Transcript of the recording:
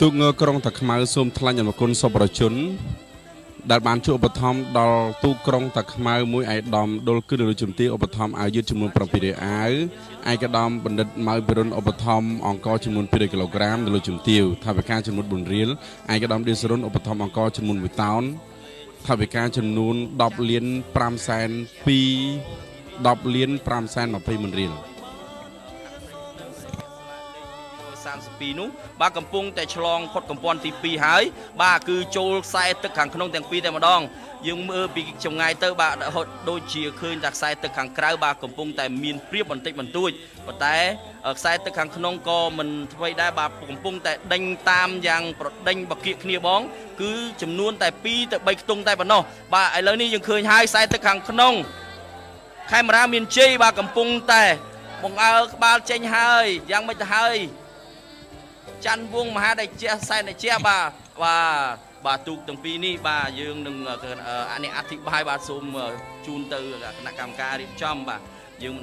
ទូកងើក្រុងតាខ្មៅសូមថ្លែងអំណរគុណសពប្រជាជនដែលបានជួយឧបត្ថម្ភដល់ទូកក្រុងតាខ្មៅមួយឯកឧត្តមដុលគឺលើជំទាវឧបត្ថម្ភអាវយឺតចំនួន7រាអាវឯកឧត្តមបណ្ឌិតម៉ៅពិរុនឧបត្ថម្ភអង្គចំនួន200គីឡូក្រាមទៅលើជំទាវថាវិការចំនួន4រៀលឯកឧត្តមឌីសរុនឧបត្ថម្ភអង្គចំនួន1តោនថាវិការចំនួន10លាន5សែន2 10លាន5សែន20,000រៀល32នោះបាទកំពុងតែឆ្លងផុតកំពាន់ទី2ហើយបាទគឺចូលខ្សែទឹកខាងក្នុងទាំងពីរតែម្ដងយើងមើលពីចម្ងាយទៅបាទដូចជាឃើញតែខ្សែទឹកខាងក្រៅបាទកំពុងតែមានព្រៀបបន្តិចបន្តួចប៉ុន្តែខ្សែទឹកខាងក្នុងក៏មិនអ្វីដែរបាទកំពុងតែដេញតាមយ៉ាងប្រដេញបកៀកគ្នាបងគឺចំនួនតែ2ទៅ3ខ្ទង់តែប៉ុណ្ណោះបាទឥឡូវនេះយើងឃើញហើយខ្សែទឹកខាងក្នុងកាមេរ៉ាមានជ័យបាទកំពុងតែបង្អើក្បាលចេញហើយយ៉ាងមិនទៅហើយច័ន្ទវងមហាដេជះសែនដេជះបាទទូកទាំងពីរនេះបាទយើងនឹងអធិប្បាយបាទសូមជូនទៅគណៈកម្មការរៀបចំបាទយើង